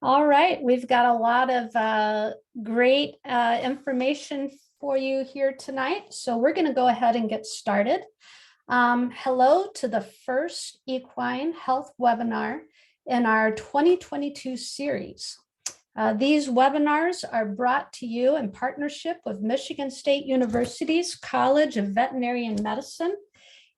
All right, we've got a lot of great information for you here tonight. So we're going to go ahead and get started. Hello to the first equine health webinar in our 2022 series. These webinars are brought to you in partnership with Michigan State University's College of Veterinary Medicine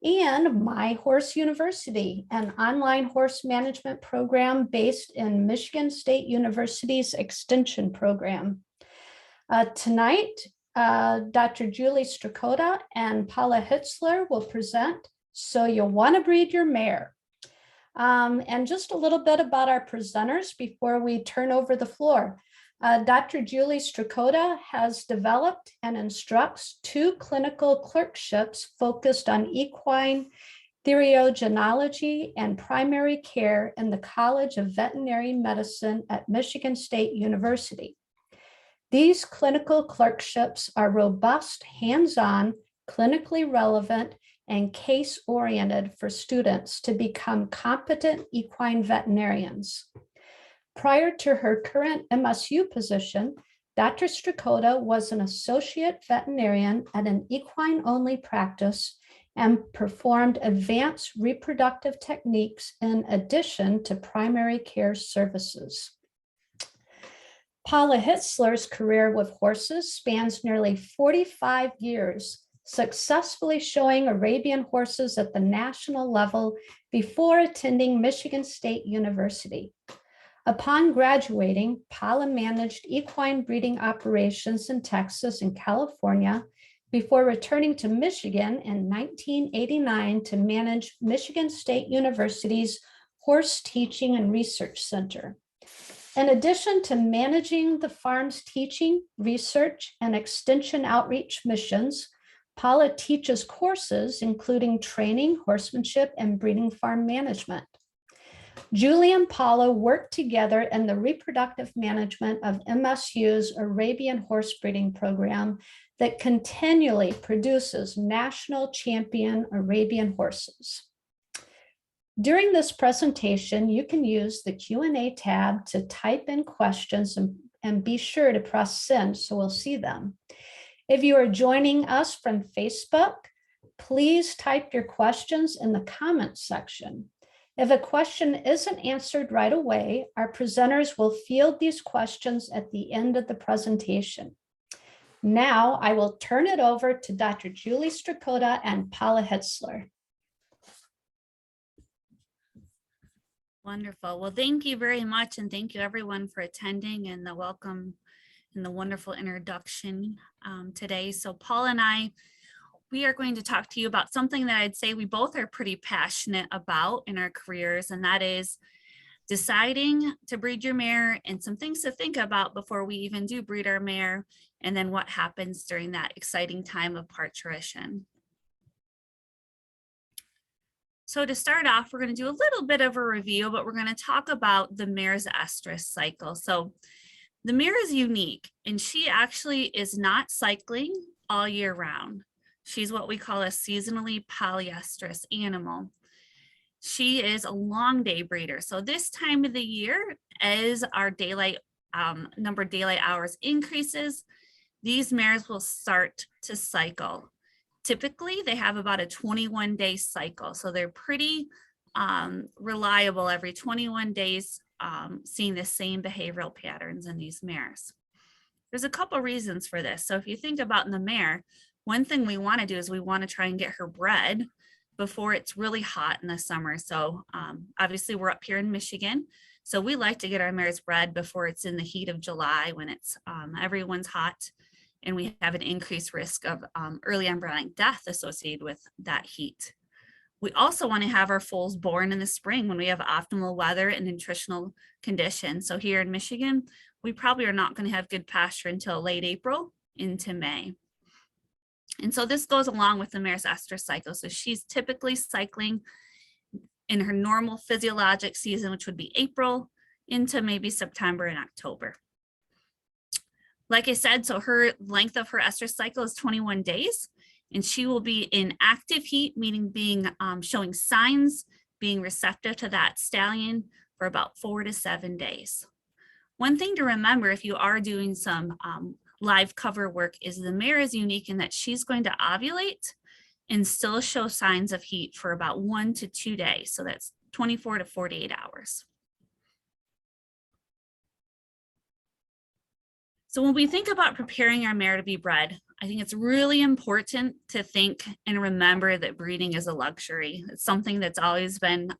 and My Horse University, an online horse management program based in Michigan State University's Extension program. Tonight, Dr. Julie Strakota and Paula Hitzler will present So You'll Want to Breed Your Mare. And just a little bit about our presenters before we turn over the floor. Dr. Julie Strakota has developed and instructs 2 clinical clerkships focused on equine theriogenology and primary care in the College of Veterinary Medicine at Michigan State University. These clinical clerkships are robust, hands-on, clinically relevant, and case-oriented for students to become competent equine veterinarians. Prior to her current MSU position, Dr. Strakota was an associate veterinarian at an equine-only practice and performed advanced reproductive techniques in addition to primary care services. Paula Hitzler's career with horses spans nearly 45 years, successfully showing Arabian horses at the national level before attending Michigan State University. Upon graduating, Paula managed equine breeding operations in Texas and California before returning to Michigan in 1989 to manage Michigan State University's Horse Teaching and Research Center. In addition to managing the farm's teaching, research, and extension outreach missions, Paula teaches courses including training, horsemanship, and breeding farm management. Julie and Paula work together in the reproductive management of MSU's Arabian horse breeding program that continually produces national champion Arabian horses. During this presentation, you can use the Q&A tab to type in questions and be sure to press send so we'll see them. If you are joining us from Facebook, please type your questions in the comments section. If a question isn't answered right away, our presenters will field these questions at the end of the presentation. Now I will turn it over to Dr. Julie Strakota and Paula Hitzler. Wonderful. Well, thank you very much. And thank you everyone for attending and the welcome and the wonderful introduction today. So Paula and I, we are going to talk to you about something that I'd say we both are pretty passionate about in our careers, and that is deciding to breed your mare and some things to think about before we even do breed our mare, and then what happens during that exciting time of parturition. So to start off, we're going to do a little bit of a review, but we're going to talk about the mare's estrous cycle. So the mare is unique, and she actually is not cycling all year round. She's what we call a seasonally polyestrous animal. She is a long day breeder. So this time of the year, as our daylight number of daylight hours increases, these mares will start to cycle. Typically, they have about a 21-day cycle. So they're pretty reliable every 21 days, seeing the same behavioral patterns in these mares. There's a couple reasons for this. So if you think about in the mare, one thing we want to do is we want to try and get her bred before it's really hot in the summer. So obviously we're up here in Michigan, so we like to get our mares bred before it's in the heat of July when it's everyone's hot and we have an increased risk of early embryonic death associated with that heat. We also want to have our foals born in the spring when we have optimal weather and nutritional conditions. So here in Michigan, we probably are not going to have good pasture until late April into May. And so this goes along with the mare's estrous cycle. So she's typically cycling in her normal physiologic season, which would be April into maybe September and October. Like I said, so her length of her estrous cycle is 21 days, and she will be in active heat, meaning being showing signs, being receptive to that stallion for about 4 to 7 days. One thing to remember if you are doing some live cover work is the mare is unique in that she's going to ovulate and still show signs of heat for about 1 to 2 days. So that's 24 to 48 hours. So when we think about preparing our mare to be bred, I think it's really important to think and remember that breeding is a luxury. It's something that's always been,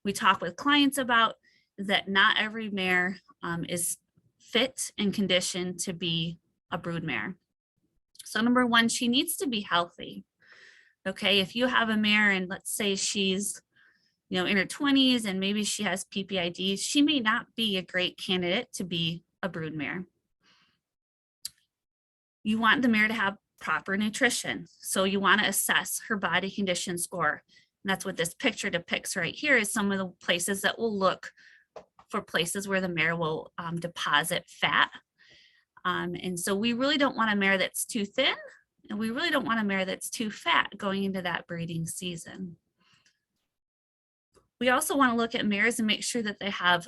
we talk with clients about, that not every mare is fit and conditioned to be a brood mare. So number one, she needs to be healthy. Okay, if you have a mare and let's say she's, you know, in her 20s and maybe she has PPID, she may not be a great candidate to be a brood mare. You want the mare to have proper nutrition. So you want to assess her body condition score. And that's what this picture depicts right here, is some of the places that will look for places where the mare will deposit fat. And so we really don't want a mare that's too thin, and we really don't want a mare that's too fat going into that breeding season. We also want to look at mares and make sure that they have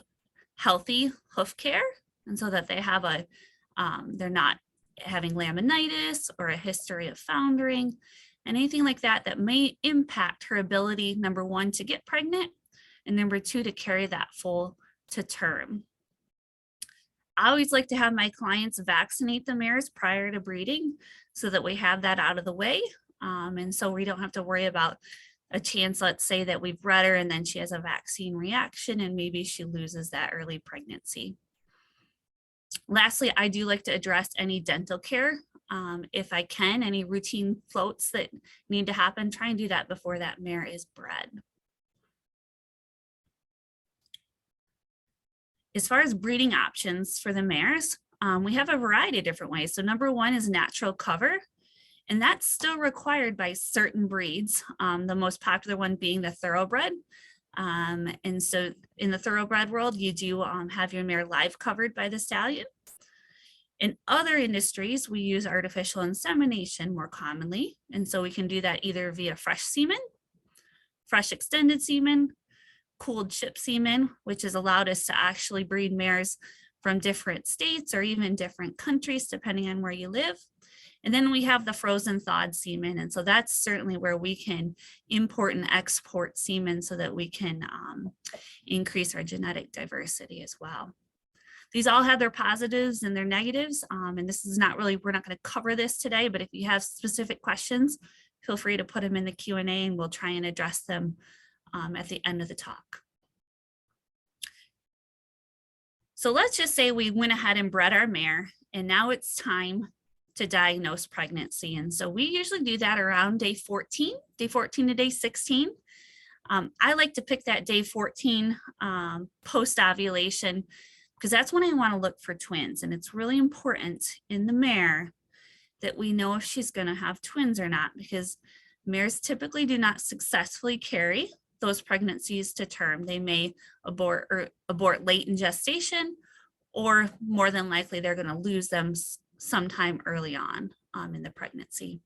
healthy hoof care, and so that they have a, they're not having laminitis or a history of foundering, and anything like that that may impact her ability, number one, to get pregnant, and number two, to carry that foal to term. I always like to have my clients vaccinate the mares prior to breeding so that we have that out of the way. And so we don't have to worry about a chance, let's say that we've bred her and then she has a vaccine reaction and maybe she loses that early pregnancy. Lastly, I do like to address any dental care. If I can, any routine floats that need to happen, try and do that before that mare is bred. As far as breeding options for the mares, we have a variety of different ways. So number one is natural cover, and that's still required by certain breeds, the most popular one being the thoroughbred. And so in the thoroughbred world, you do have your mare live covered by the stallion. In other industries, we use artificial insemination more commonly. And so we can do that either via fresh semen, fresh extended semen, cooled ship semen, which has allowed us to actually breed mares from different states or even different countries, depending on where you live. And then we have the frozen thawed semen. And so that's certainly where we can import and export semen so that we can increase our genetic diversity as well. These all have their positives and their negatives. And this is not really, we're not going to cover this today, but if you have specific questions, feel free to put them in the Q&A and we'll try and address them at the end of the talk. So let's just say we went ahead and bred our mare and now it's time to diagnose pregnancy. And so we usually do that around day 14 to day 16. I like to pick that day 14 post-ovulation because that's when I want to look for twins. And it's really important in the mare that we know if she's going to have twins or not, because mares typically do not successfully carry those pregnancies to term. They may abort late in gestation, or more than likely they're going to lose them sometime early on in the pregnancy.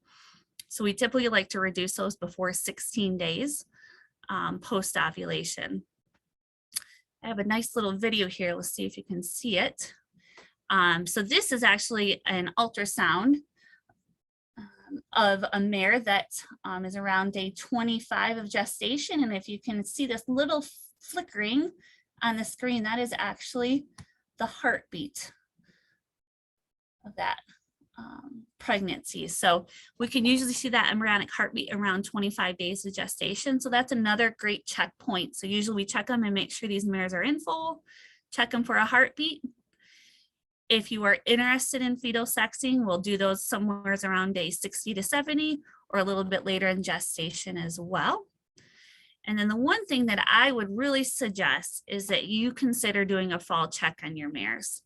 So we typically like to reduce those before 16 days post-ovulation. I have a nice little video here. Let's see if you can see it. So this is actually an ultrasound of a mare that is around day 25 of gestation. And if you can see this little flickering on the screen, that is actually the heartbeat of that pregnancy. So we can usually see that embryonic heartbeat around 25 days of gestation. So that's another great checkpoint. So usually we check them and make sure these mares are in foal, check them for a heartbeat. If you are interested in fetal sexing, we'll do those somewhere around day 60 to 70 or a little bit later in gestation as well. And then the one thing that I would really suggest is that you consider doing a fall check on your mares.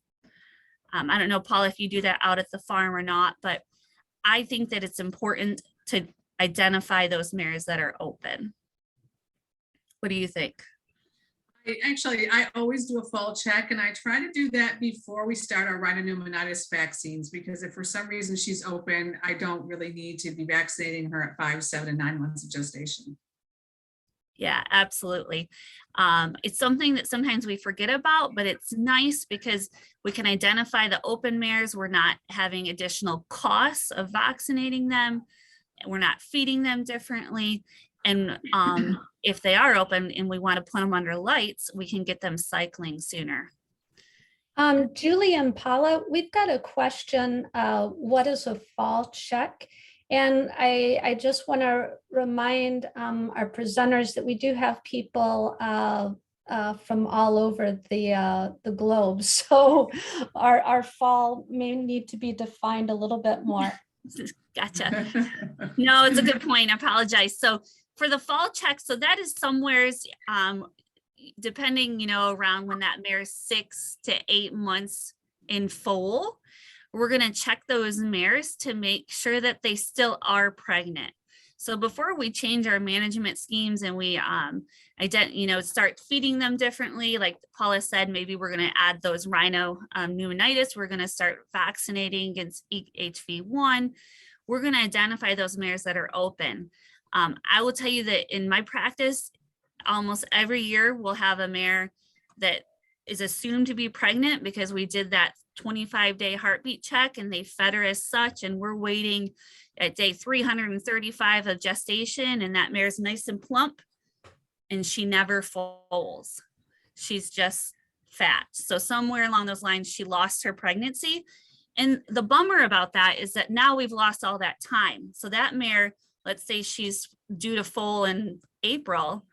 I don't know, Paul, if you do that out at the farm or not, but I think that it's important to identify those mares that are open. What do you think? I always do a fall check, and I try to do that before we start our rhinopneumonitis vaccines, because if for some reason she's open, I don't really need to be vaccinating her at 5, 7, and 9 months of gestation. Yeah, absolutely. It's something that sometimes we forget about, but it's nice because we can identify the open mares. We're not having additional costs of vaccinating them. We're not feeding them differently. And if they are open and we want to put them under lights, we can get them cycling sooner. Julie and Paula, we've got a question. What is a fall check? And I just want to remind our presenters that we do have people from all over the globe. So our fall may need to be defined a little bit more. Gotcha. No, it's a good point. I apologize. So for the fall check, so that is somewheres, depending, you know, around when that mare is 6 to 8 months in foal, we're going to check those mares to make sure that they still are pregnant. So before we change our management schemes and we start feeding them differently, like Paula said, maybe we're going to add those rhino pneumonitis. We're going to start vaccinating against HV1. We're going to identify those mares that are open. I will tell you that in my practice, almost every year we'll have a mare that is assumed to be pregnant because we did that 25-day heartbeat check and they fed her as such, and we're waiting at day 335 of gestation, and that mare's nice and plump and she never foals. She's just fat. So somewhere along those lines, she lost her pregnancy. And the bummer about that is that now we've lost all that time. So that mare, let's say she's due to foal in April,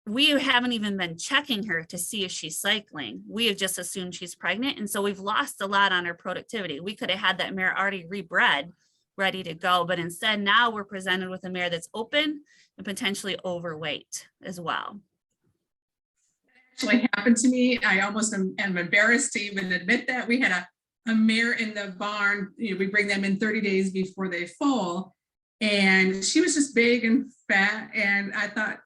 we haven't even been checking her to see if she's cycling. We have just assumed she's pregnant. And so we've lost a lot on her productivity. We could have had that mare already rebred, ready to go. But instead, now we're presented with a mare that's open and potentially overweight as well. Actually happened to me. I almost am embarrassed to even admit that. We had a mare in the barn. You know, we bring them in 30 days before they foal. And she was just big and fat. And I thought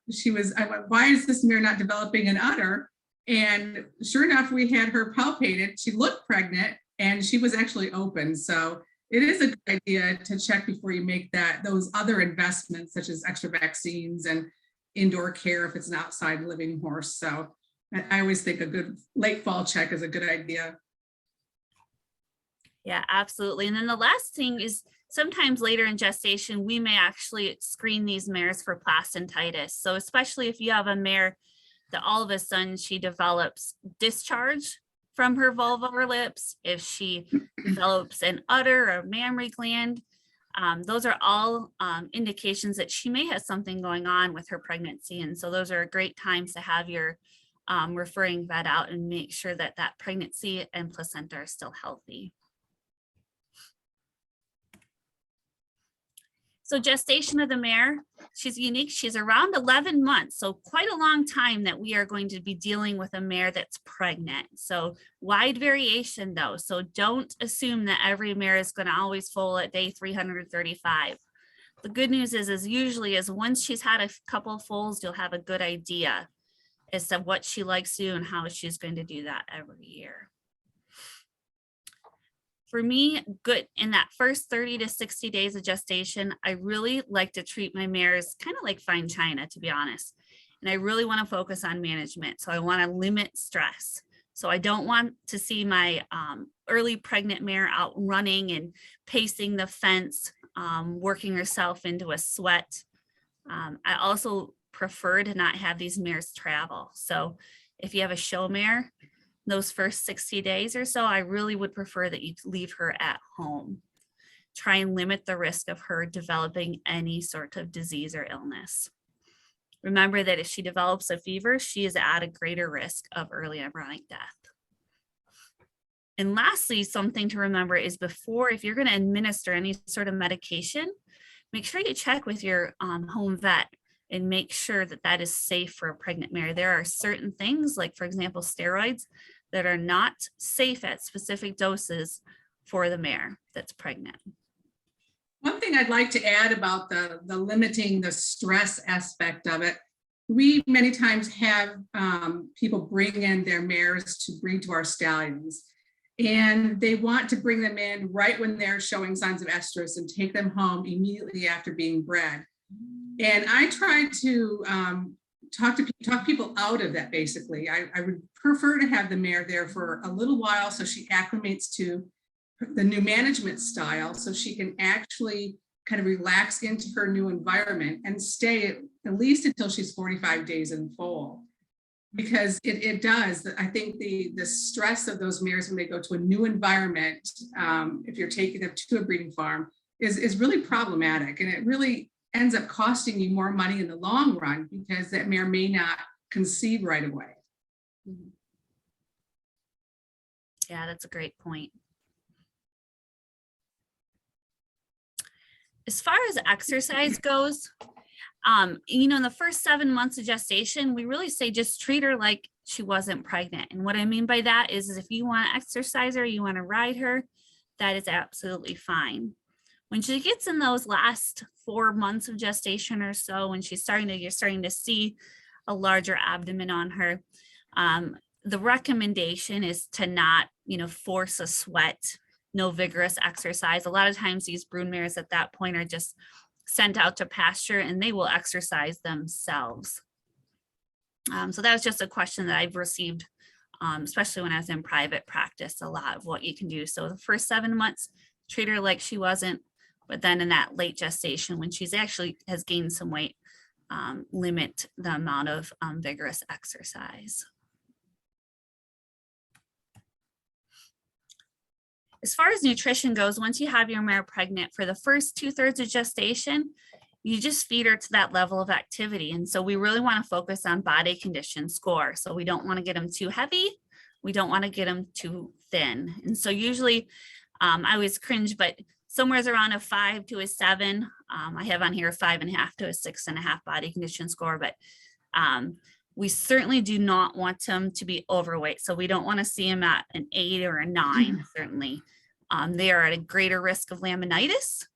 I went, why is this mare not developing an udder? And sure enough, we had her palpated. She looked pregnant and she was actually open. So it is a good idea to check before you make those other investments, such as extra vaccines and indoor care if it's an outside living horse. So I always think a good late fall check is a good idea. Yeah, absolutely. And then the last thing is, sometimes later in gestation, we may actually screen these mares for placentitis. So especially if you have a mare that all of a sudden she develops discharge from her vulva or lips, if she develops an udder or mammary gland, those are all indications that she may have something going on with her pregnancy. And so those are great times to have your referring vet out and make sure that that pregnancy and placenta are still healthy. So gestation of the mare, she's unique. She's around 11 months. So quite a long time that we are going to be dealing with a mare that's pregnant. So wide variation though. So don't assume that every mare is going to always foal at day 335. The good news is usually once she's had a couple of foals, you'll have a good idea as to what she likes to do and how she's going to do that every year. For me, good in that first 30 to 60 days of gestation, I really like to treat my mares kind of like fine china, to be honest. And I really want to focus on management. So I want to limit stress. So I don't want to see my early pregnant mare out running and pacing the fence, working herself into a sweat. I also prefer to not have these mares travel. So if you have a show mare, those first 60 days or so, I really would prefer that you leave her at home. Try and limit the risk of her developing any sort of disease or illness. Remember that if she develops a fever, she is at a greater risk of early embryonic death. And lastly, something to remember is if you're going to administer any sort of medication, make sure you check with your home vet and make sure that that is safe for a pregnant mare. There are certain things, like for example, steroids, that are not safe at specific doses for the mare that's pregnant. One thing I'd like to add about the limiting the stress aspect of it, we many times have people bring in their mares to breed to our stallions, and they want to bring them in right when they're showing signs of estrous and take them home immediately after being bred. And I try to talk people out of that. Basically, I would prefer to have the mare there for a little while so she acclimates to the new management style, so she can actually kind of relax into her new environment and stay at least until she's 45 days in foal. Because it does, I think the stress of those mares when they go to a new environment, if you're taking them to a breeding farm, is really problematic. And it really ends up costing you more money in the long run because that mare may not conceive right away. Yeah, that's a great point. As far as exercise goes, you know, in the first 7 months of gestation, we really say just treat her like she wasn't pregnant. And what I mean by that is if you want to exercise her, you want to ride her, that is absolutely fine. When she gets in those last 4 months of gestation or so, when you're starting to see a larger abdomen on her, the recommendation is to not, you know, force a sweat, no vigorous exercise. A lot of times these brood mares at that point are just sent out to pasture and they will exercise themselves. So that was just a question that I've received, especially when I was in private practice, a lot of what you can do. So the first 7 months, treat her like she wasn't, but then in that late gestation, when she's actually has gained some weight, limit the amount of vigorous exercise. As far as nutrition goes, once you have your mare pregnant, for the first 2/3 of gestation, you just feed her to that level of activity. And so we really want to focus on body condition score. So we don't want to get them too heavy. We don't want to get them too thin. And so usually I always cringe, but somewhere's around a 5 to a 7. I have on here a 5.5 to a 6.5 body condition score, but we certainly do not want them to be overweight. So we don't want to see them at an 8 or a 9, certainly. They are at a greater risk of laminitis.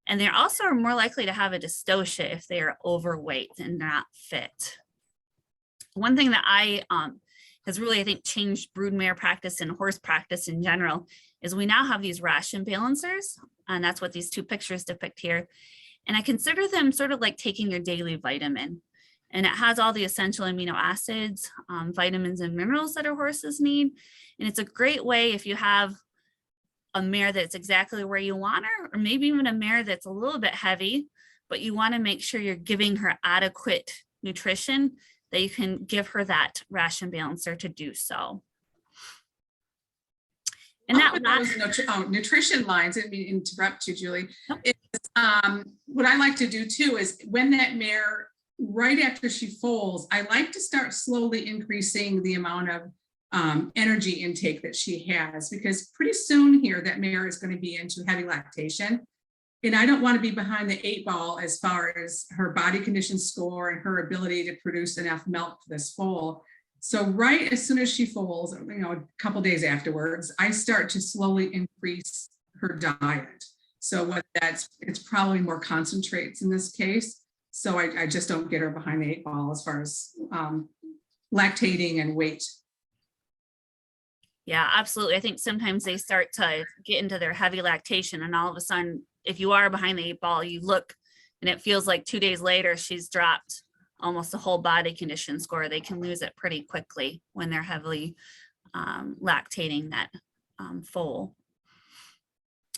And they also are more likely to have a dystocia if they are overweight and not fit. One thing that has really, I think, changed broodmare practice and horse practice in general is we now have these ration balancers, and that's what these 2 pictures depict here. And I consider them sort of like taking your daily vitamin. And it has all the essential amino acids, vitamins and minerals that our horses need. And it's a great way if you have a mare that's exactly where you want her, or maybe even a mare that's a little bit heavy, but you want to make sure you're giving her adequate nutrition, that you can give her that ration balancer to do so. And that those nutrition lines, I mean, interrupt you, Julie. Nope. What I like to do too is when that mare, right after she foals, I like to start slowly increasing the amount of energy intake that she has, because pretty soon here that mare is going to be into heavy lactation, and I don't want to be behind the 8 ball as far as her body condition score and her ability to produce enough milk for this foal. So right as soon as she foals, you know, a couple days afterwards, I start to slowly increase her diet. So what it's probably more concentrates in this case. So I just don't get her behind the 8 ball as far as lactating and weight. Yeah, absolutely. I think sometimes they start to get into their heavy lactation, and all of a sudden, if you are behind the 8 ball, you look and it feels like 2 days later, she's dropped almost a whole body condition score. They can lose it pretty quickly when they're heavily lactating that foal.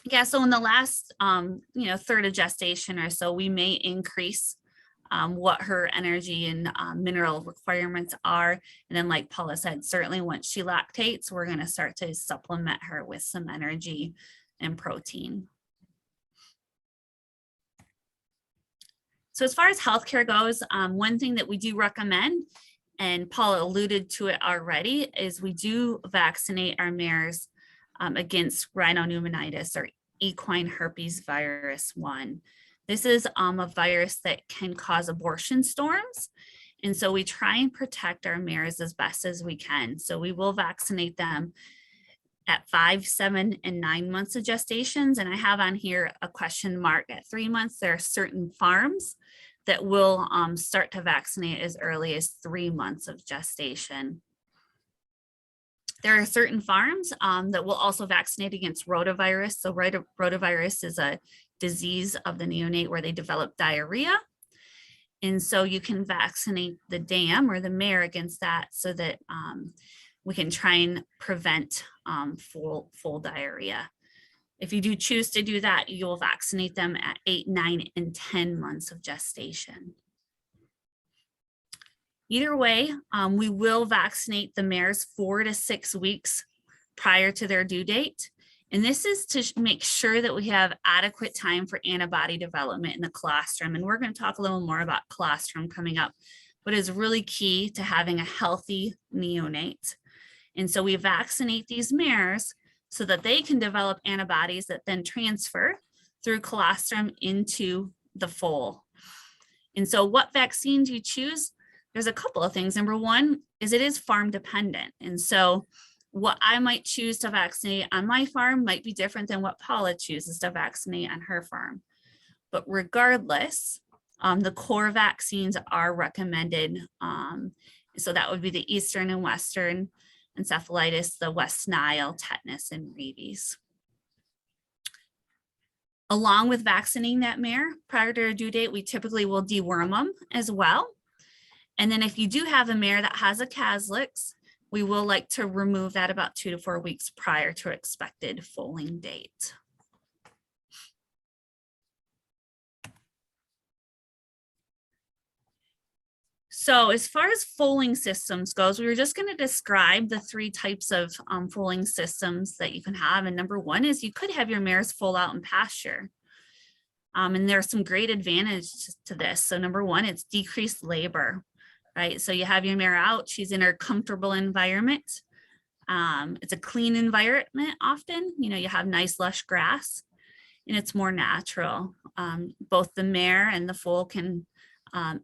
Yeah, so in the last, you know, 1/3 of gestation or so, we may increase what her energy and mineral requirements are. And then like Paula said, certainly once she lactates, we're going to start to supplement her with some energy and protein. So as far as healthcare goes, one thing that we do recommend, and Paula alluded to it already, is we do vaccinate our mares against rhinopneumonitis or equine herpes virus 1. This is a virus that can cause abortion storms. And so we try and protect our mares as best as we can. So we will vaccinate them at 5, 7, and 9 months of gestations. And I have on here a question mark at 3 months. There are certain farms that will start to vaccinate as early as 3 months of gestation. There are certain farms that will also vaccinate against rotavirus. So rotavirus is a disease of the neonate where they develop diarrhea. And so you can vaccinate the dam or the mare against that so that we can try and prevent foal diarrhea. If you do choose to do that, you will vaccinate them at 8, 9, and 10 months of gestation. Either way, we will vaccinate the mares 4 to 6 weeks prior to their due date. And this is to make sure that we have adequate time for antibody development in the colostrum. And we're going to talk a little more about colostrum coming up, but it's really key to having a healthy neonate. And so we vaccinate these mares so that they can develop antibodies that then transfer through colostrum into the foal. And so what vaccine do you choose? There's a couple of things. Number one is it is farm dependent. And so what I might choose to vaccinate on my farm might be different than what Paula chooses to vaccinate on her farm. But regardless, the core vaccines are recommended. So that would be the Eastern and Western encephalitis, the West Nile, tetanus, and rabies. Along with vaccinating that mare prior to her due date, we typically will deworm them as well. And then if you do have a mare that has a caslix, we will like to remove that about 2 to 4 weeks prior to expected foaling date. So as far as foaling systems goes, we were just going to describe the 3 types of foaling systems that you can have. And number one is you could have your mares foal out in pasture. And there are some great advantages to this. So number one, it's decreased labor, right? So you have your mare out, she's in her comfortable environment. It's a clean environment often, you know, you have nice lush grass and it's more natural. Both the mare and the foal can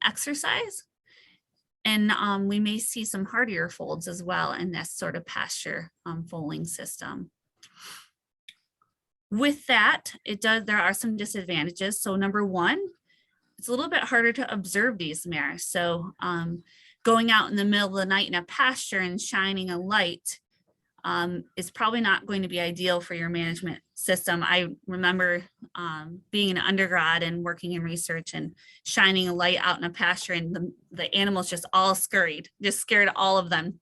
exercise. And we may see some hardier folds as well in this sort of pasture foaling system. With that, there are some disadvantages. So number one, it's a little bit harder to observe these mares. So going out in the middle of the night in a pasture and shining a light is probably not going to be ideal for your management system. I remember being an undergrad and working in research and shining a light out in a pasture and the animals just all scurried, just scared all of them.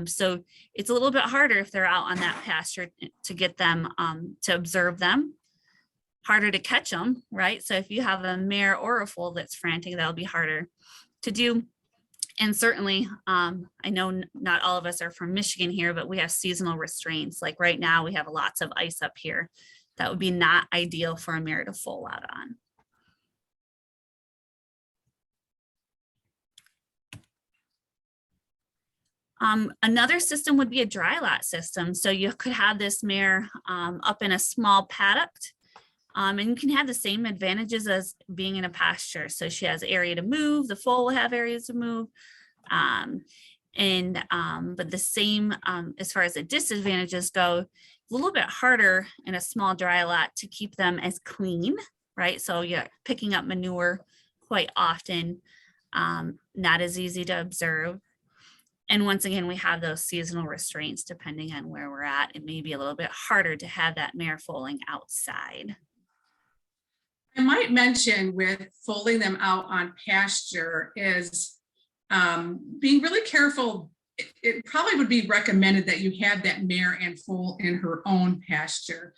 So it's a little bit harder if they're out on that pasture to get them, to observe them, harder to catch them, right? So if you have a mare or a foal that's frantic, that'll be harder to do. And certainly, I know not all of us are from Michigan here, but we have seasonal restraints. Like right now, we have lots of ice up here. That would be not ideal for a mare to foal out on. Another system would be a dry lot system. So you could have this mare up in a small paddock, and you can have the same advantages as being in a pasture. So she has area to move, the foal will have areas to move. But the same as far as the disadvantages go, a little bit harder in a small dry lot to keep them as clean, right? So you're picking up manure quite often, not as easy to observe. And once again, we have those seasonal restraints depending on where we're at. It may be a little bit harder to have that mare foaling outside. I might mention with foaling them out on pasture is being really careful. It probably would be recommended that you have that mare and foal in her own pasture.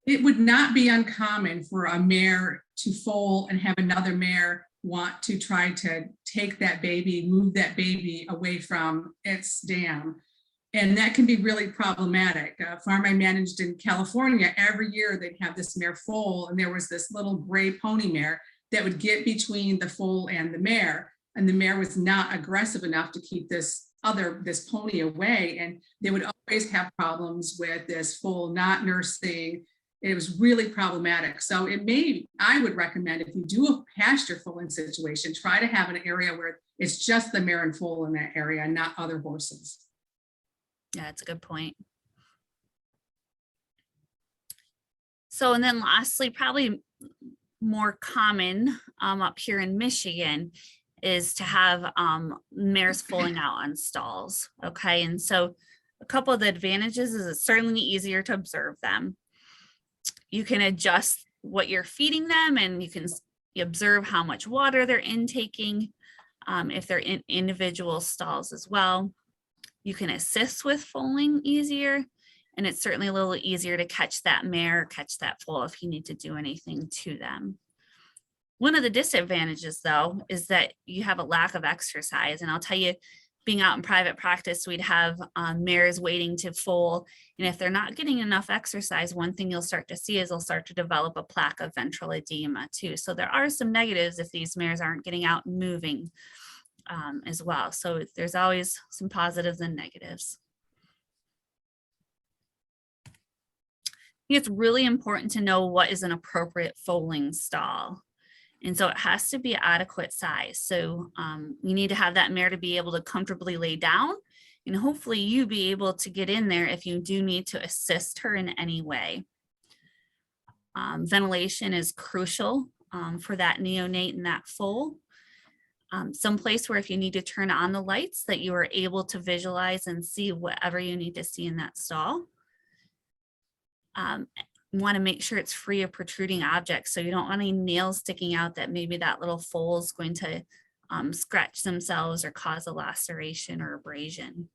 It would not be uncommon for a mare to foal and have another mare want to try to take that baby, move that baby away from its dam. And that can be really problematic. A farm I managed in California, every year they'd have this mare foal, and there was this little gray pony mare that would get between the foal and the mare. And the mare was not aggressive enough to keep this pony away. And they would always have problems with this foal not nursing. It was really problematic. So I would recommend if you do a pasture foaling situation, try to have an area where it's just the mare and foal in that area, not other horses. Yeah, that's a good point. So, and then lastly, probably more common up here in Michigan is to have mares foaling out on stalls. Okay, and so a couple of the advantages is it's certainly easier to observe them. You can adjust what you're feeding them, and you can you observe how much water they're intaking, if they're in individual stalls as well. You can assist with foaling easier, and it's certainly a little easier to catch that mare, catch that foal if you need to do anything to them. One of the disadvantages, though, is that you have a lack of exercise. And I'll tell you, being out in private practice, we'd have mares waiting to foal. And if they're not getting enough exercise, one thing you'll start to see is they'll start to develop a plaque of ventral edema too. So there are some negatives if these mares aren't getting out and moving as well. So there's always some positives and negatives. I think it's really important to know what is an appropriate foaling stall. And so it has to be adequate size. So you need to have that mare to be able to comfortably lay down, and hopefully you be able to get in there if you do need to assist her in any way. Ventilation is crucial for that neonate and that foal. Someplace where if you need to turn on the lights that you are able to visualize and see whatever you need to see in that stall. Want to make sure it's free of protruding objects. So you don't want any nails sticking out that maybe that little foal is going to scratch themselves or cause a laceration or abrasion.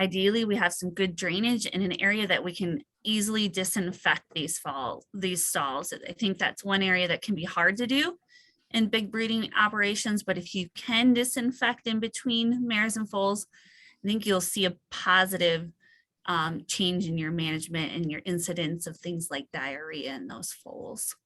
Ideally, we have some good drainage in an area that we can easily disinfect these stalls. I think that's one area that can be hard to do in big breeding operations, but if you can disinfect in between mares and foals, I think you'll see a positive change in your management and your incidence of things like diarrhea in those foals.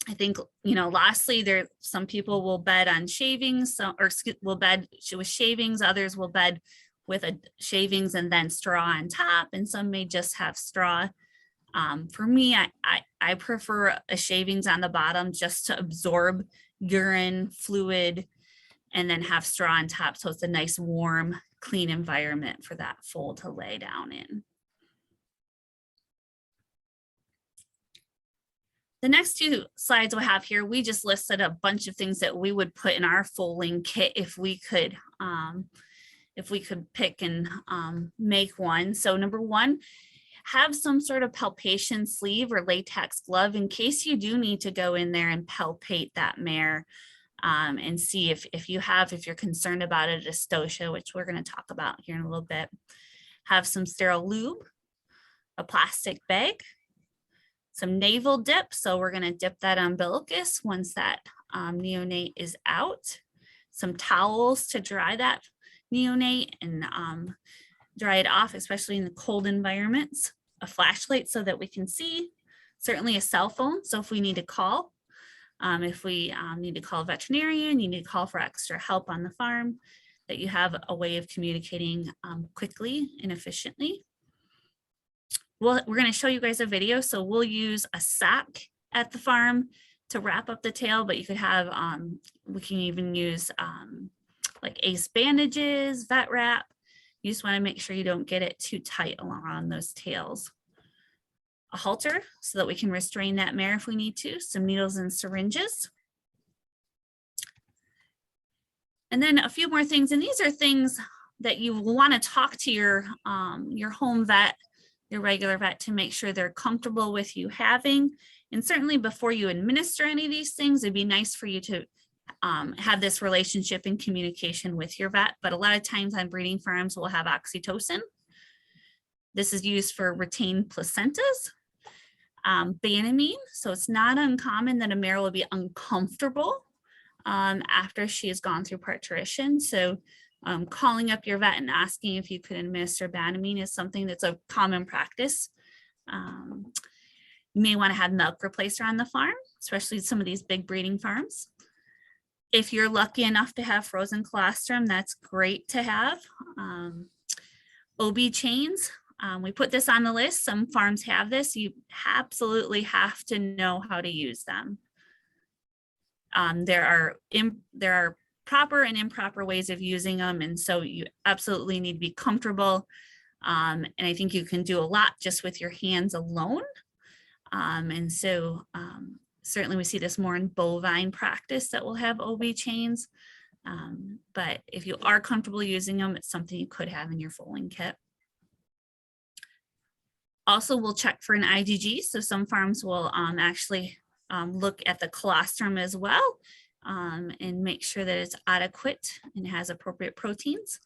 I think, lastly, some people will bed on shavings, or will bed with shavings, others will bed with shavings and then straw on top, and some may just have straw. For me, I prefer a shavings on the bottom just to absorb urine, fluid, and then have straw on top. So it's a nice, warm, clean environment for that foal to lay down in. The next two slides we have here, we just listed a bunch of things that we would put in our foaling kit if we could pick and make one. So number one, have some sort of palpation sleeve or latex glove in case you do need to go in there and palpate that mare and see if you're concerned about a dystocia, which we're going to talk about here in a little bit. Have some sterile lube, a plastic bag, some navel dip. So we're going to dip that umbilicus once that neonate is out. Some towels to dry that neonate and dry it off, especially in the cold environments. A flashlight so that we can see. Certainly a cell phone. So if we need to call, if we need to call a veterinarian, you need to call for extra help on the farm, that you have a way of communicating quickly and efficiently. We're going to show you guys a video. So we'll use a sack at the farm to wrap up the tail, but you could have, we can even use like ACE bandages, vet wrap. You just want to make sure you don't get it too tight along those tails. A halter so that we can restrain that mare if we need to. Some needles and syringes. And then a few more things. And these are things that you will want to talk to your home vet, your regular vet, to make sure they're comfortable with you having. And certainly before you administer any of these things, it'd be nice for you to have this relationship and communication with your vet. But a lot of times on breeding farms, we'll have oxytocin. This is used for retained placentas. Banamine, so it's not uncommon that a mare will be uncomfortable after she has gone through parturition. So calling up your vet and asking if you could administer Banamine is something that's a common practice. You may want to have milk replacer on the farm, especially some of these big breeding farms. If you're lucky enough to have frozen colostrum, that's great to have. OB chains, we put this on the list. Some farms have this. You absolutely have to know how to use them. There are proper and improper ways of using them, and so you absolutely need to be comfortable. And I think you can do a lot just with your hands alone. And so certainly we see this more in bovine practice that will have OB chains. But if you are comfortable using them, it's something you could have in your foaling kit. Also, we'll check for an IgG. So some farms will actually look at the colostrum as well and make sure that it's adequate and has appropriate proteins.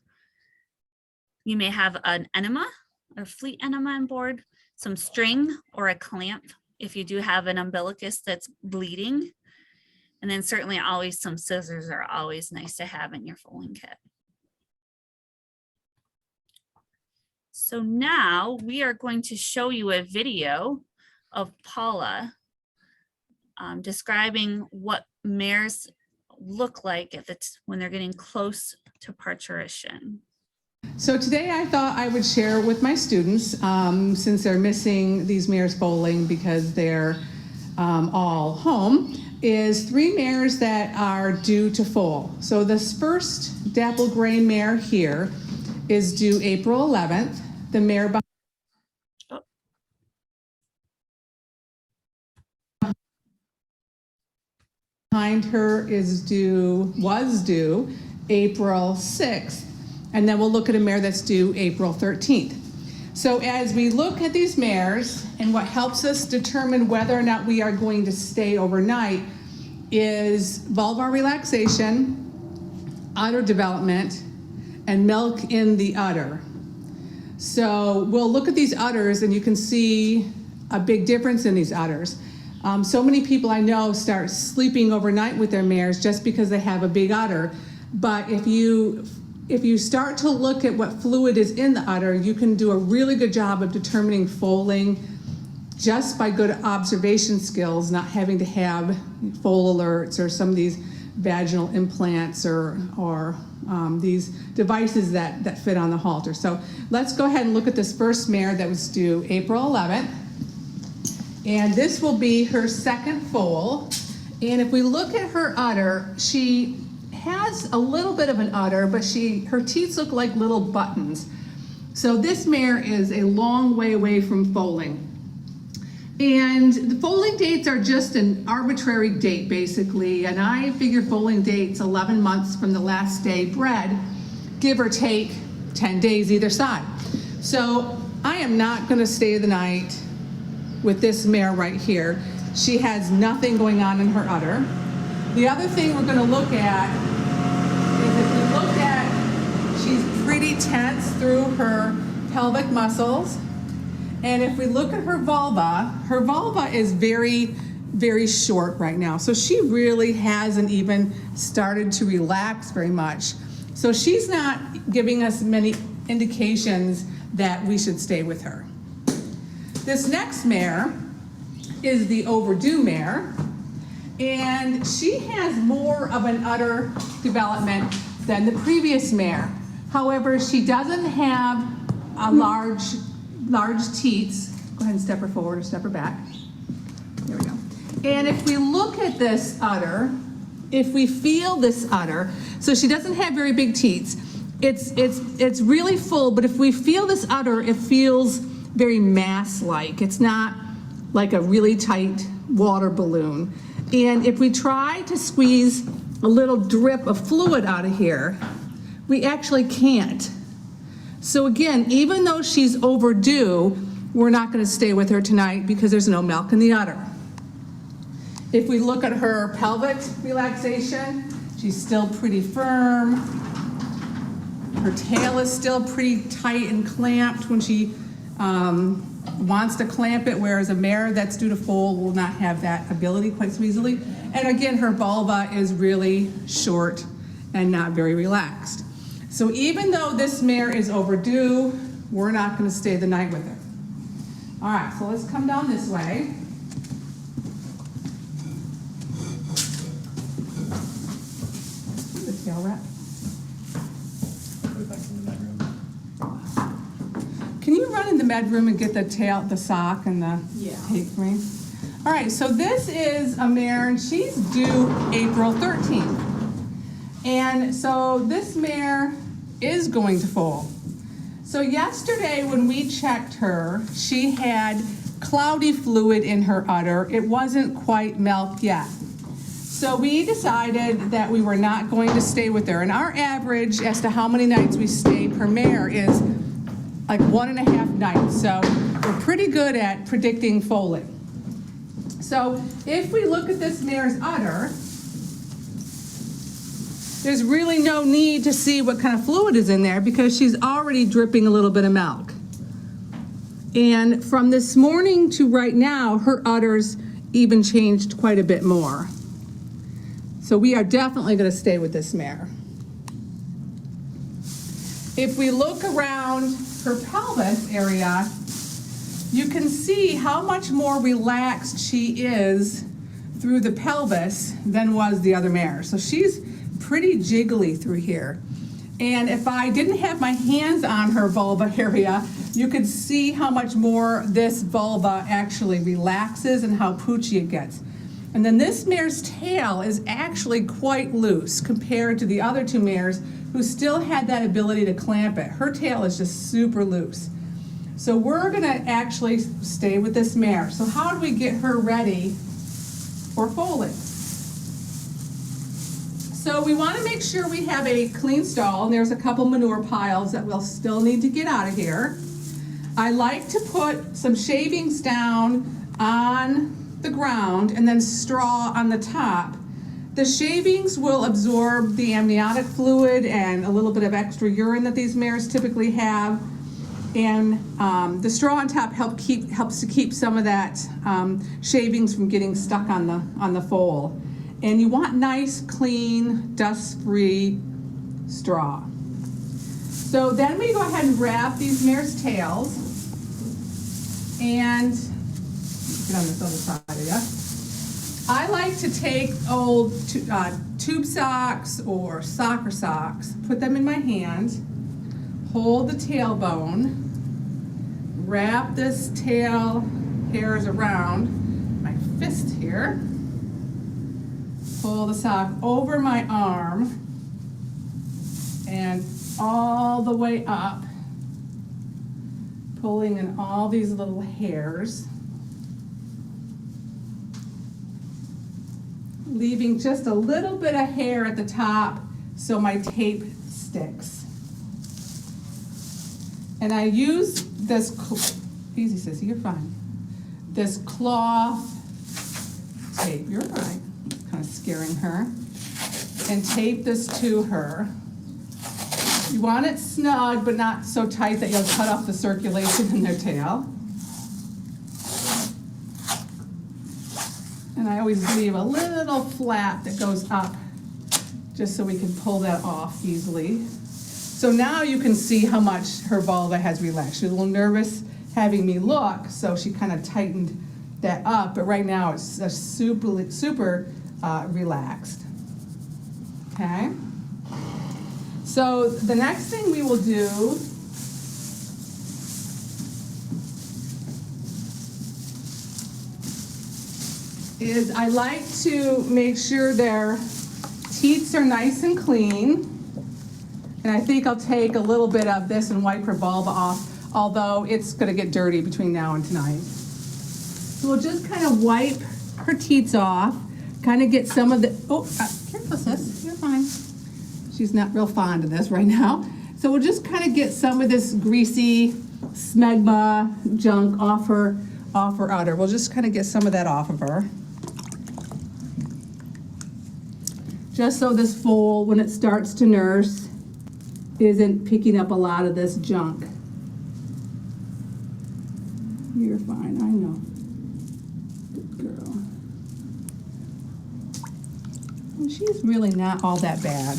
You may have an enema or fleet enema on board, some string or a clamp if you do have an umbilicus that's bleeding. And then certainly always some scissors are always nice to have in your foaling kit. So now we are going to show you a video of Paula describing what mares look like when they're getting close to parturition. So today I thought I would share with my students, since they're missing these mares foaling because they're all home, is 3 mares that are due to foal. So this first dapple gray mare here is due April 11th. The mare behind her was due April 6th. And then we'll look at a mare that's due April 13th. So as we look at these mares, and what helps us determine whether or not we are going to stay overnight is vulvar relaxation, udder development, and milk in the udder. So we'll look at these udders and you can see a big difference in these udders. So many people I know start sleeping overnight with their mares just because they have a big udder. But if you start to look at what fluid is in the udder, you can do a really good job of determining foaling just by good observation skills, not having to have foal alerts or some of these vaginal implants or these devices that fit on the halter. So let's go ahead and look at this first mare that was due April 11th. And this will be her second foal. And if we look at her udder, she has a little bit of an udder, but her teeth look like little buttons. So this mare is a long way away from foaling. And the foaling dates are just an arbitrary date, basically. And I figure foaling dates 11 months from the last day bred, give or take 10 days either side. So I am not gonna stay the night with this mare right here. She has nothing going on in her udder. The other thing we're gonna look at is if we look at, she's pretty tense through her pelvic muscles. And if we look at her vulva is very, very short right now. So she really hasn't even started to relax very much. So she's not giving us many indications that we should stay with her. This next mare is the overdue mare. And she has more of an udder development than the previous mare. However, she doesn't have a large teats. Go ahead and step her forward or step her back. There we go. And if we look at this udder, if we feel this udder, so she doesn't have very big teats. It's really full, but if we feel this udder, it feels very mass-like. It's not like a really tight water balloon. And if we try to squeeze a little drip of fluid out of here, we actually can't. So again, even though she's overdue, we're not going to stay with her tonight because there's no milk in the udder. If we look at her pelvic relaxation, she's still pretty firm. Her tail is still pretty tight and clamped when she wants to clamp it, whereas a mare that's due to foal will not have that ability quite so easily. And again, her vulva is really short and not very relaxed. So even though this mare is overdue, we're not going to stay the night with her. All right, so let's come down this way. The tail wrap. Can you run in the med room and get the sock and the tape for me? All right, so this is a mare, and she's due April 13th. And so this mare is going to foal. So yesterday when we checked her, she had cloudy fluid in her udder. It wasn't quite milk yet. So we decided that we were not going to stay with her. And our average as to how many nights we stay per mare is like 1.5 nights. So we're pretty good at predicting foaling. So if we look at this mare's udder, there's really no need to see what kind of fluid is in there because she's already dripping a little bit of milk. And from this morning to right now, her udders even changed quite a bit more. So we are definitely going to stay with this mare. If we look around her pelvis area, you can see how much more relaxed she is through the pelvis than was the other mare. So she's pretty jiggly through here. And if I didn't have my hands on her vulva area, you could see how much more this vulva actually relaxes and how poochy it gets. And then this mare's tail is actually quite loose compared to the other two mares who still had that ability to clamp it. Her tail is just super loose. So we're gonna actually stay with this mare. So how do we get her ready for foaling? So we want to make sure we have a clean stall, and there's a couple manure piles that we'll still need to get out of here. I like to put some shavings down on the ground and then straw on the top. The shavings will absorb the amniotic fluid and a little bit of extra urine that these mares typically have. And the straw on top helps to keep some of that shavings from getting stuck on the foal. And you want nice, clean, dust-free straw. So then we go ahead and wrap these mares' tails. And get on this other side of you. I like to take old tube socks or soccer socks, put them in my hand, hold the tailbone, wrap this tail hairs around my fist here, pull the sock over my arm and all the way up, pulling in all these little hairs, leaving just a little bit of hair at the top so my tape sticks. And I use this, easy sissy, you're fine. This cloth tape, you're right. Kind of scaring her, and tape this to her. You want it snug, but not so tight that you'll cut off the circulation in their tail. And I always leave a little flap that goes up just so we can pull that off easily. So now you can see how much her vulva has relaxed. She's a little nervous having me look, so she kind of tightened that up, but right now it's super relaxed. Okay? So the next thing we will do is I like to make sure their teats are nice and clean. And I think I'll take a little bit of this and wipe her vulva off, although it's gonna get dirty between now and tonight. So we'll just kind of wipe her teats off, kind of get some of the, careful sis, you're fine. She's not real fond of this right now. So we'll just kind of get some of this greasy smegma junk off her udder. We'll just kind of get some of that off of her. Just so this foal, when it starts to nurse, isn't picking up a lot of this junk. You're fine, I know. Good girl. Well, she's really not all that bad.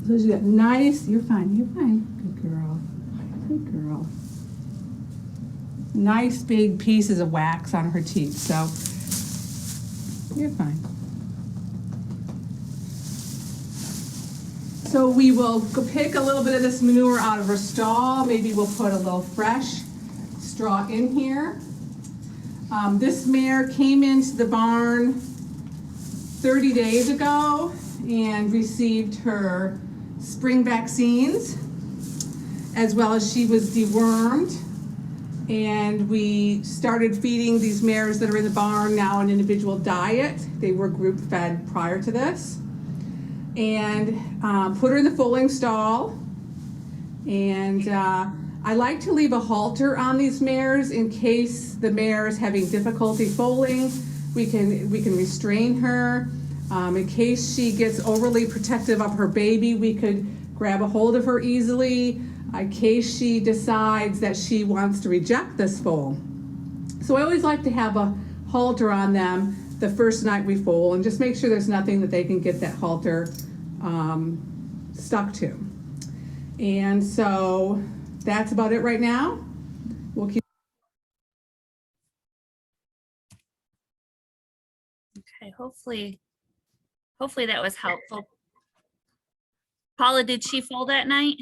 So she's got nice, you're fine. Good girl. Good girl. Nice big pieces of wax on her teeth, so you're fine. So we will pick a little bit of this manure out of her stall. Maybe we'll put a little fresh straw in here. This mare came into the barn 30 days ago and received her spring vaccines, as well as she was dewormed. And we started feeding these mares that are in the barn now an individual diet. They were group fed prior to this. and put her in the foaling stall. And I like to leave a halter on these mares in case the mare is having difficulty foaling. We can restrain her. In case she gets overly protective of her baby, we could grab a hold of her easily. In case she decides that she wants to reject this foal. So I always like to have a halter on them the first night we foal, and just make sure there's nothing that they can get that halter stuck to. And so that's about it right now. We'll keep. Okay, hopefully that was helpful. Paula, did she foal that night?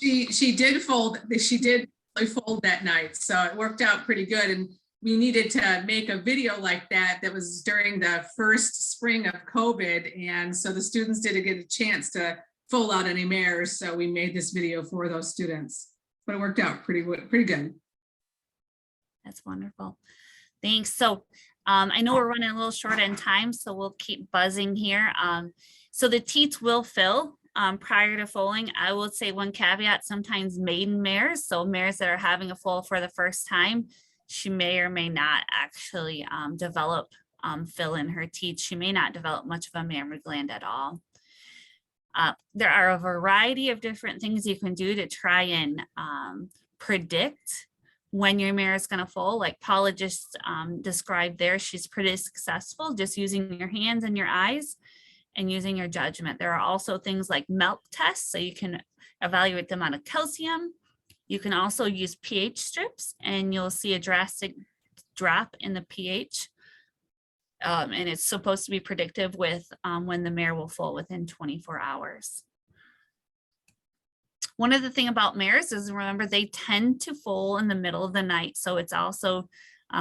She did fold. She did fold that night, so it worked out pretty good. And we needed to make a video like that. That was during the first spring of COVID, and so the students didn't get a chance to foal out any mares. So we made this video for those students, but it worked out pretty good. That's wonderful. Thanks. So I know we're running a little short on time, so we'll keep buzzing here. So the teats will fill prior to foaling. I will say one caveat: sometimes maiden mares, so mares that are having a foal for the first time, she may or may not actually develop fill in her teats. She may not develop much of a mammary gland at all. There are a variety of different things you can do to try and predict when your mare is going to foal. Like Paula just described there, she's pretty successful just using your hands and your eyes and using your judgment. There are also things like milk tests, so you can evaluate the amount of calcium. You can also use pH strips, and you'll see a drastic drop in the pH. And it's supposed to be predictive with when the mare will foal within 24 hours. One of the things about mares is, remember, they tend to foal in the middle of the night. So it's also,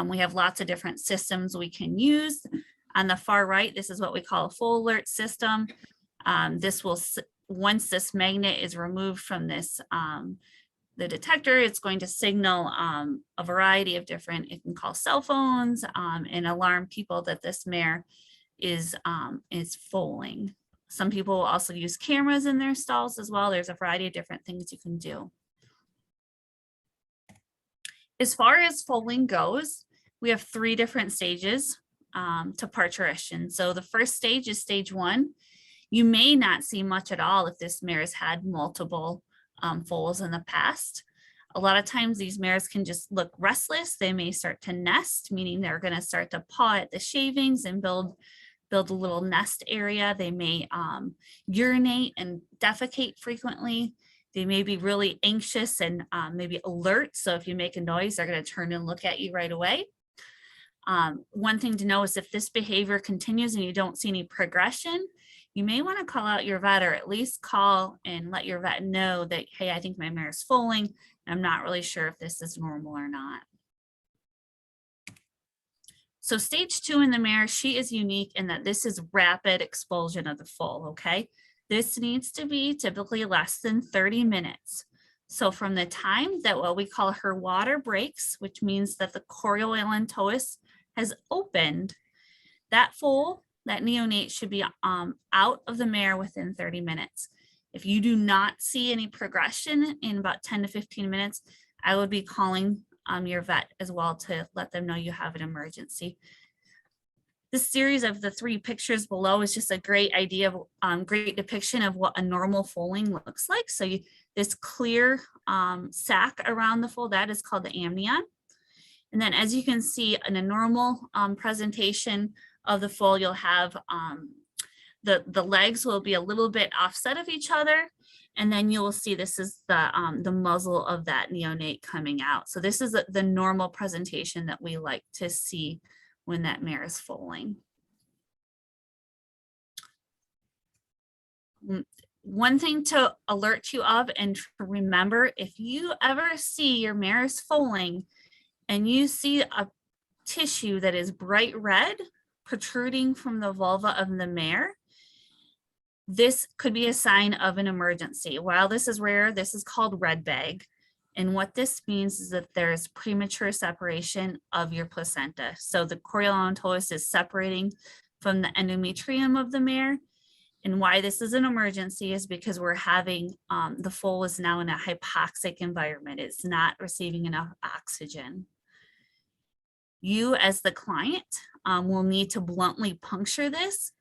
we have lots of different systems we can use. On the far right, this is what we call a foal alert system. This will, once this magnet is removed from this, the detector, it's going to signal a variety of different, it can call cell phones and alarm people that this mare is foaling. Some people will also use cameras in their stalls as well. There's a variety of different things you can do. As far as foaling goes, we have 3 different stages to parturition. So the first stage is stage 1. You may not see much at all if this mare has had multiple foals in the past. A lot of times these mares can just look restless. They may start to nest, meaning they're going to start to paw at the shavings and build a little nest area. They may urinate and defecate frequently. They may be really anxious and maybe alert. So if you make a noise, they're going to turn and look at you right away. One thing to know is if this behavior continues and you don't see any progression, you may want to call out your vet, or at least call and let your vet know that, hey, I think my mare is foaling. I'm not really sure if this is normal or not. So stage 2 in the mare, she is unique in that this is rapid expulsion of the foal, okay? This needs to be typically less than 30 minutes. So from the time that what we call her water breaks, which means that the chorioallantois has opened, that foal, that neonate should be out of the mare within 30 minutes. If you do not see any progression in about 10 to 15 minutes, I would be calling your vet as well to let them know you have an emergency. This series of the 3 pictures below is just a great idea of great depiction of what a normal foaling looks like. So this clear sac around the foal, that is called the amnion. And then as you can see in a normal presentation of the foal, you'll have the legs will be a little bit offset of each other. And then you will see this is the muzzle of that neonate coming out. So this is the normal presentation that we like to see when that mare is foaling. One thing to alert you of and to remember, if you ever see your mare is foaling and you see a tissue that is bright red protruding from the vulva of the mare, this could be a sign of an emergency. While this is rare, this is called red bag. And what this means is that there's premature separation of your placenta. So the chorioallantois is separating from the endometrium of the mare. And why this is an emergency is because we're having, the foal is now in a hypoxic environment. It's not receiving enough oxygen. You as the client will need to bluntly puncture this,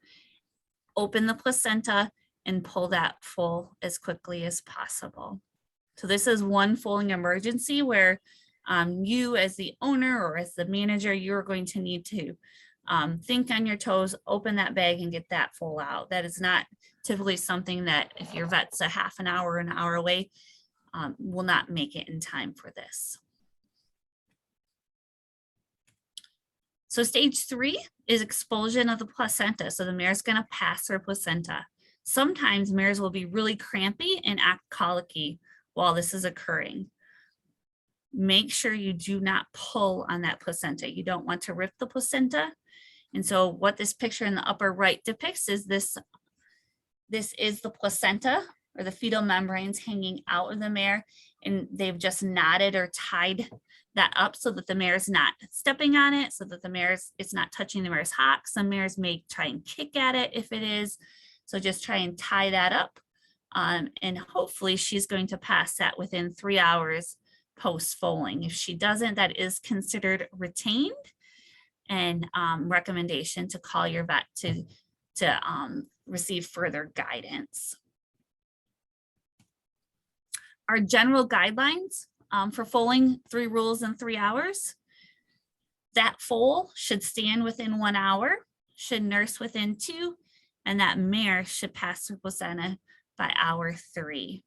open the placenta, and pull that foal as quickly as possible. So this is one foaling emergency where you as the owner or as the manager, you're going to need to think on your toes, open that bag and get that foal out. That is not typically something that if your vet's a half an hour away, will not make it in time for this. So stage 3 is expulsion of the placenta. So the mare's going to pass her placenta. Sometimes mares will be really crampy and act colicky while this is occurring. Make sure you do not pull on that placenta. You don't want to rip the placenta. And so what this picture in the upper right depicts is this is the placenta or the fetal membranes hanging out of the mare, and they've just knotted or tied that up so that the mare is not stepping on it, so that it's not touching the mare's hock. Some mares may try and kick at it if it is. So just try and tie that up. And hopefully she's going to pass that within 3 hours post-foaling. If she doesn't, that is considered retained, and recommendation to call your vet to receive further guidance. Our general guidelines for foaling, 3 rules in 3 hours. That foal should stand within 1 hour, should nurse within 2, and that mare should pass her placenta by hour 3.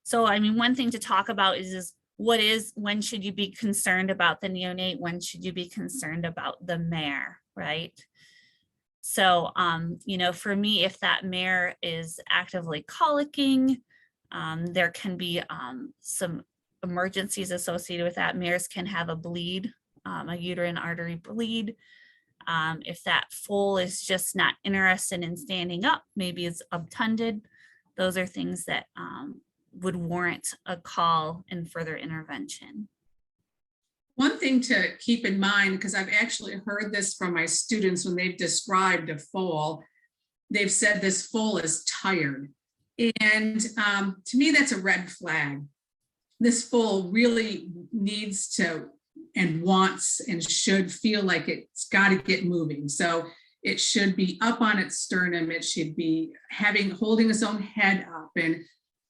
So, I mean, one thing to talk about is when should you be concerned about the neonate? When should you be concerned about the mare, right? So, you know, for me, if that mare is actively colicking, there can be some emergencies associated with that. Mares can have a bleed, a uterine artery bleed. If that foal is just not interested in standing up, maybe it's obtunded, those are things that would warrant a call and further intervention. One thing to keep in mind, because I've actually heard this from my students when they've described a foal, they've said this foal is tired. And to me, that's a red flag. This foal really needs to and wants and should feel like it's got to get moving. So it should be up on its sternum. It should be holding its own head up, and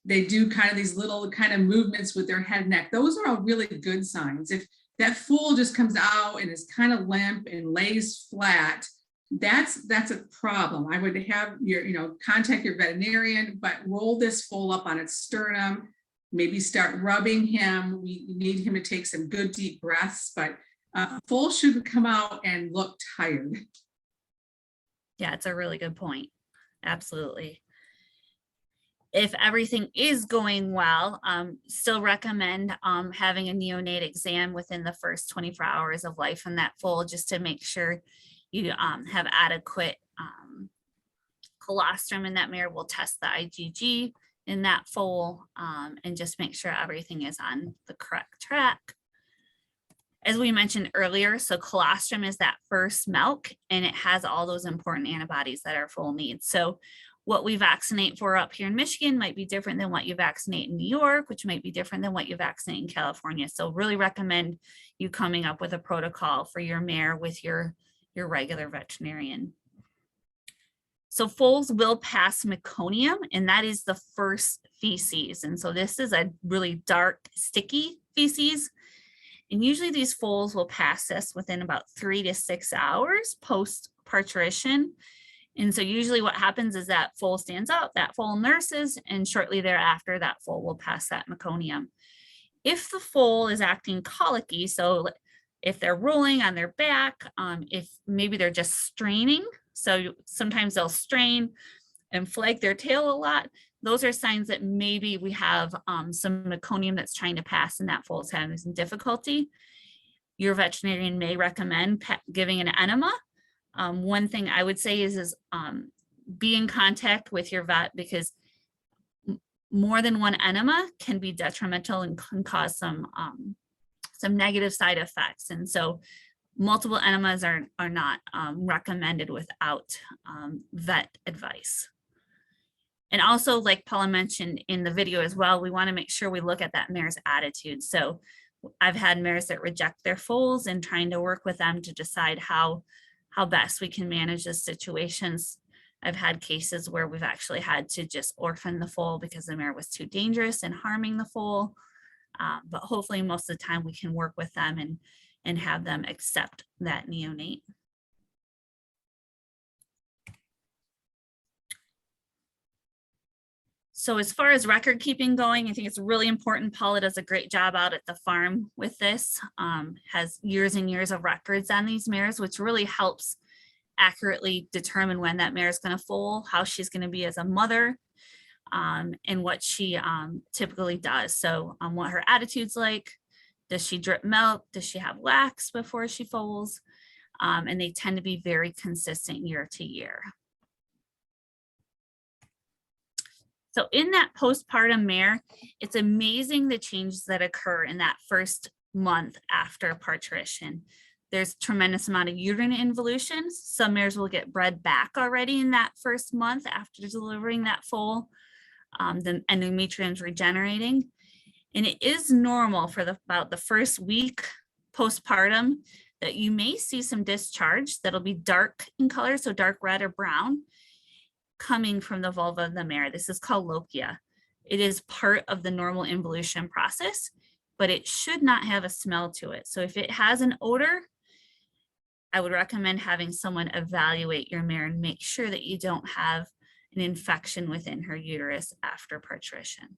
they do kind of these little kind of movements with their head and neck. Those are all really good signs. If that foal just comes out and is kind of limp and lays flat, that's a problem. I would have contact your veterinarian, but roll this foal up on its sternum, maybe start rubbing him. We need him to take some good deep breaths, but foal should come out and look tired. Yeah, it's a really good point. Absolutely. If everything is going well, still recommend having a neonate exam within the first 24 hours of life in that foal, just to make sure you have adequate colostrum in that mare. We'll test the IgG in that foal and just make sure everything is on the correct track. As we mentioned earlier, so colostrum is that first milk, and it has all those important antibodies that our foal needs. So what we vaccinate for up here in Michigan might be different than what you vaccinate in New York, which might be different than what you vaccinate in California. So really recommend you coming up with a protocol for your mare with your regular veterinarian. So foals will pass meconium, and that is the first feces. And so this is a really dark, sticky feces. And usually these foals will pass this within about 3 to 6 hours post parturition. And so usually what happens is that foal stands up, that foal nurses, and shortly thereafter that foal will pass that meconium. If the foal is acting colicky, so if they're rolling on their back, if maybe they're just straining, so sometimes they'll strain and flag their tail a lot, those are signs that maybe we have some meconium that's trying to pass and that foal is having some difficulty. Your veterinarian may recommend giving an enema. One thing I would say is be in contact with your vet, because more than one enema can be detrimental and can cause some negative side effects. And so multiple enemas are not recommended without vet advice. And also, like Paula mentioned in the video as well, we want to make sure we look at that mare's attitude. So I've had mares that reject their foals and trying to work with them to decide how best we can manage the situations. I've had cases where we've actually had to just orphan the foal because the mare was too dangerous and harming the foal. But hopefully most of the time we can work with them and have them accept that neonate. So as far as record keeping going, I think it's really important. Paula does a great job out at the farm with this, has years and years of records on these mares, which really helps accurately determine when that mare is going to foal, how she's going to be as a mother, and what she typically does. So what her attitude's like. Does she drip milk? Does she have lax before she foals? And they tend to be very consistent year to year. So in that postpartum mare, it's amazing the changes that occur in that first month after parturition. There's tremendous amount of uterine involutions. Some mares will get bred back already in that first month after delivering that foal. The endometrium's regenerating. And it is normal for about the first week postpartum that you may see some discharge that'll be dark in color, so dark red or brown, coming from the vulva of the mare. This is called lochia. It is part of the normal involution process, but it should not have a smell to it. So if it has an odor, I would recommend having someone evaluate your mare and make sure that you don't have an infection within her uterus after parturition.